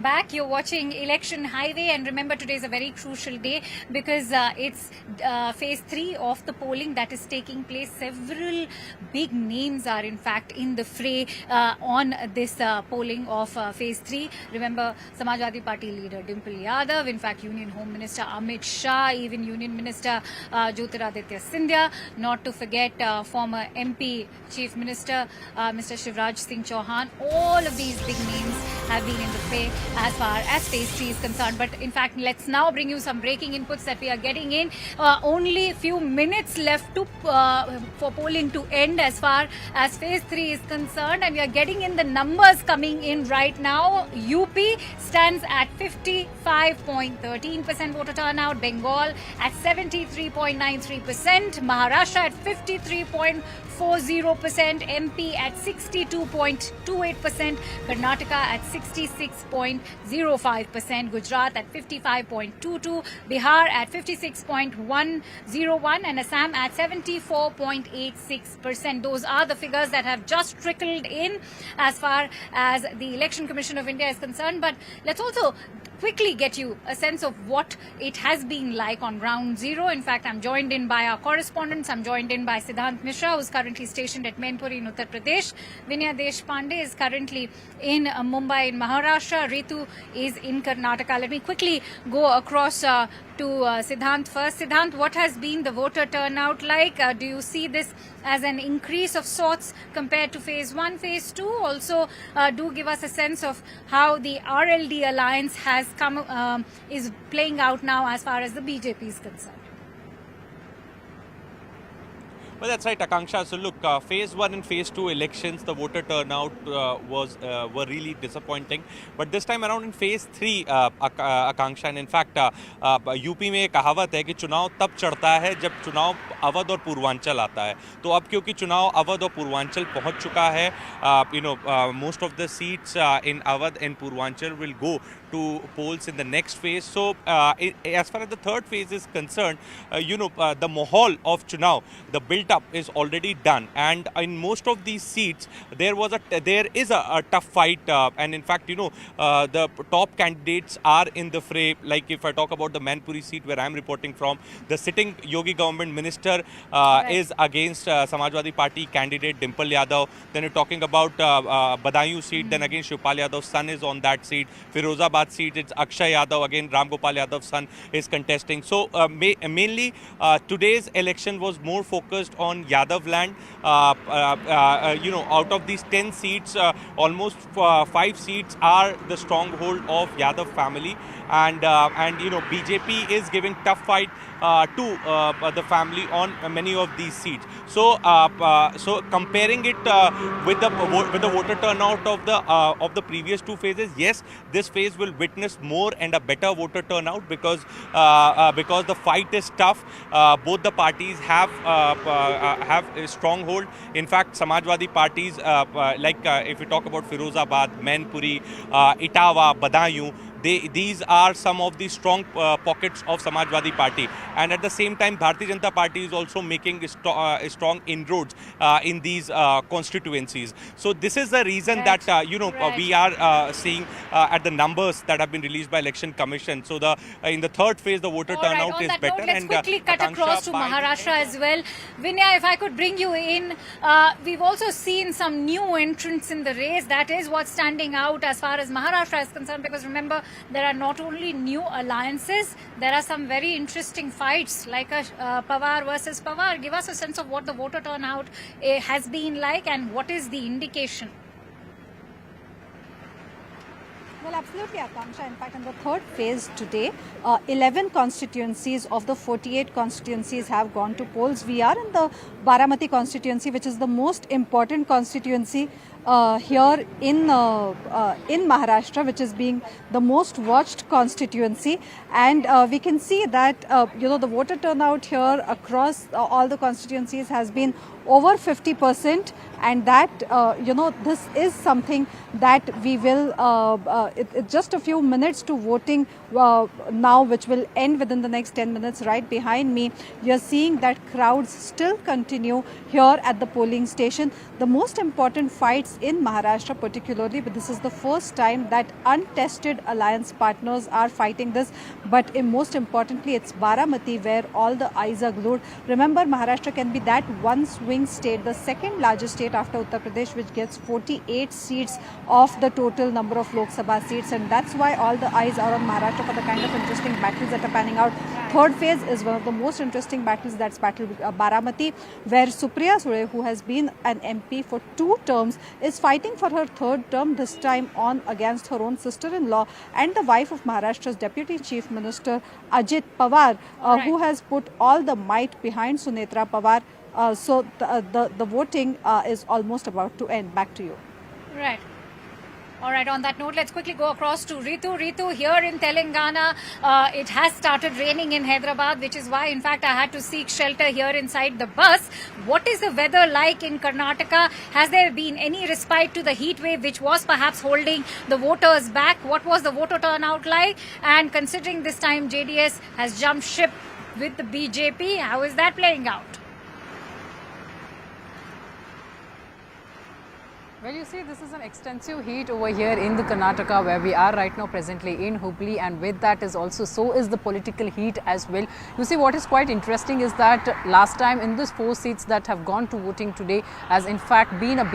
Back, you're watching Election Highway, and remember today is a very crucial day because it's phase 3 of the polling that is taking place. Several big names are in fact in the fray on this polling of phase 3. Remember, Samajwadi Party leader Dimple Yadav, in fact Union Home Minister Amit Shah, even Union Minister Jyotiraditya Scindia, not to forget former MP Chief Minister Mr. Shivraj Singh Chauhan. All of these big names have been in the fray as far as phase 3 is concerned. But in fact, let's now bring you some breaking inputs that we are getting in. Only few minutes left to for polling to end as far as phase 3 is concerned, and we are getting in the numbers coming in right now. UP stands at 55.13% voter turnout, Bengal at 73.93%, Maharashtra at 53.40%, MP at 62.28%, Karnataka at 66.05%, Gujarat at 55.22%, Bihar at 56.101%, and Assam at 74.86%. Those are the figures that have just trickled in as far as the Election Commission of India is concerned. But let's also quickly get you a sense of what it has been like on ground zero. In fact, I'm joined in by our correspondents. I'm joined in by Siddhant Mishra, who's currently stationed at Mainpuri in Uttar Pradesh. Vinaya Deshpande is currently in Mumbai in Maharashtra. Ritu is in Karnataka. Let me quickly go across to Siddhant first. Siddhant, what has been the voter turnout like? Do you see this as an increase of sorts compared to phase 1, phase 2? Also, do give us a sense of how the RLD alliance has is playing out now as far as the BJP is concerned. Well, that's right, Akanksha. So look, phase 1 and phase 2 elections, the voter turnout were really disappointing. But this time around in phase 3, Akanksha, and in fact, UP में एक कहावत है कि चुनाव तब चढ़ता है जब चुनाव अवध और पूर्वांचल आता है. तो अब क्योंकि चुनाव अवध और पूर्वांचल पहुंच चुका है, most of the seats in Awadh and Purvanchal will go to polls in the next phase. So as far as the third phase is concerned, the mahal of Chunav, the build-up is already done, and in most of these seats there is a tough fight, and in fact, the top candidates are in the fray. Like if I talk about the Mainpuri seat where I'm reporting from, the sitting Yogi government minister is against Samajwadi Party candidate Dimple Yadav. Then you're talking about Badaयूं seat, then again Shivpal Yadav's son is on that seat. Firozabad seat, it's Akshay Yadav, again Ram Gopal Yadav's son is contesting. So mainly today's election was more focused on Yadav land. Out of these 10 seats, almost 5 seats are the stronghold of Yadav family, and BJP is giving tough fight to the family on many of these seats. So comparing it with the voter turnout of the previous 2 phases, yes, this phase will witness more and a better voter turnout because the fight is tough. Both the parties have a stronghold. In fact, Samajwadi parties if we talk about Firozabad, Mainpuri, Etawah, Badaयूं, these are some of the strong pockets of Samajwadi Party, and at the same time Bharatiya Janata Party is also making strong inroads in these constituencies. So this is the reason that we are seeing at the numbers that have been released by Election Commission. So in the third phase the voter turnout is better. Note, let's quickly cut across to Maharashtra as well. Vinaya, if I could bring you in, we've also seen some new entrants in the race. That is what's standing out as far as Maharashtra is concerned, because remember, there are not only new alliances, there are some very interesting fights like Pawar versus Pawar. Give us a sense of what the voter turnout has been like and what is the indication. Well, absolutely, Akanksha. In fact, in the third phase today, 11 constituencies of the 48 constituencies have gone to polls. We are in the Baramati constituency, which is the most important constituency here in Maharashtra, which is being the most watched constituency, and we can see that the voter turnout here across all the constituencies has been over 50%, and that this is something that we will it's just a few minutes to voting now, which will end within the next 10 minutes. Right behind me, you're seeing that crowds still continue here at the polling station. The most important fights in Maharashtra particularly, but this is the first time that untested alliance partners are fighting this. But most importantly, it's Baramati where all the eyes are glued. Remember, Maharashtra can be that one swing state, the second largest state after Uttar Pradesh, which gets 48 seats of the total number of Lok Sabha seats, and that's why all the eyes are on Maharashtra for the kind of interesting battles that are panning out. Third phase is one of the most interesting battles, that's battle Baramati, where Supriya Sule, who has been an MP for 2 terms, is fighting for her 3rd term, this time on against her own sister-in-law and the wife of Maharashtra's Deputy Chief Minister Ajit Pawar, who has put all the might behind Sunetra Pawar. So the voting is almost about to end. Back to you. Right. All right, on that note, let's quickly go across to Ritu. Ritu, here in Telangana, it has started raining in Hyderabad, which is why, in fact, I had to seek shelter here inside the bus. What is the weather like in Karnataka? Has there been any respite to the heat wave, which was perhaps holding the voters back? What was the voter turnout like? And considering this time JDS has jumped ship with the BJP, how is that playing out? Well, you see, this is an extensive heat over here in the Karnataka where we are right now presently in Hubli, and with that is also so is the political heat as well. You see, what is quite interesting is that last time in these 4 seats that have gone to voting today has in fact been a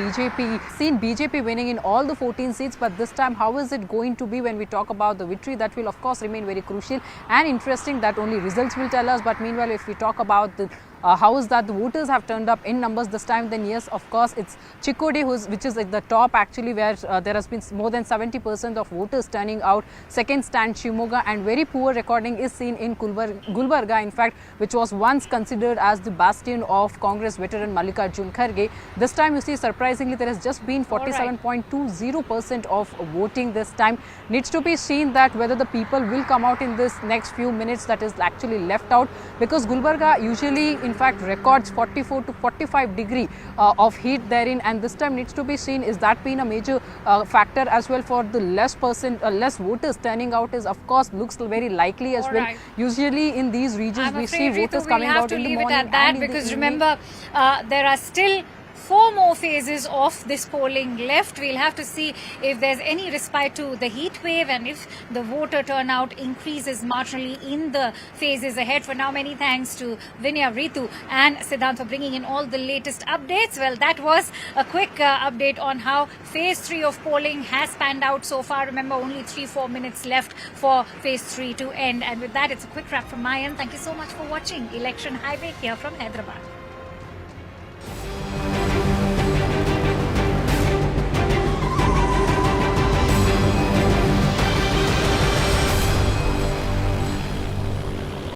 seen BJP winning in all the 14 seats, but this time how is it going to be when we talk about the victory? That will of course remain very crucial and interesting, that only results will tell us. But meanwhile, if we talk about the how is that the voters have turned up in numbers this time, then yes, of course, it's Chikkodi which is at the top actually, where there has been more than 70% of voters turning out. Second stand Shimoga, and very poor recording is seen in Gulbarga, in fact, which was once considered as the bastion of Congress veteran Mallikarjun Kharge. This time, you see, surprisingly, there has just been 47.20% of voting this time. Needs to be seen that whether the people will come out in this next few minutes that is actually left out, because Gulbarga usually in fact records 44 to 45 degree of heat therein, and this time needs to be seen is that been a major factor as well for the less voters turning out is of course looks very likely as well. Usually in these regions we see voters coming out in the morning. We'll have to leave it at that, because remember there are still 4 more phases of this polling left. We'll have to see if there's any respite to the heat wave and if the voter turnout increases marginally in the phases ahead. For now, many thanks to Vinaya, Ritu and Siddhant for bringing in all the latest updates. Well, that was a quick update on how phase 3 of polling has panned out so far. Remember, only 3-4 minutes left for phase 3 to end. And with that, it's a quick wrap from my end. Thank you so much for watching Election Highway here from Hyderabad.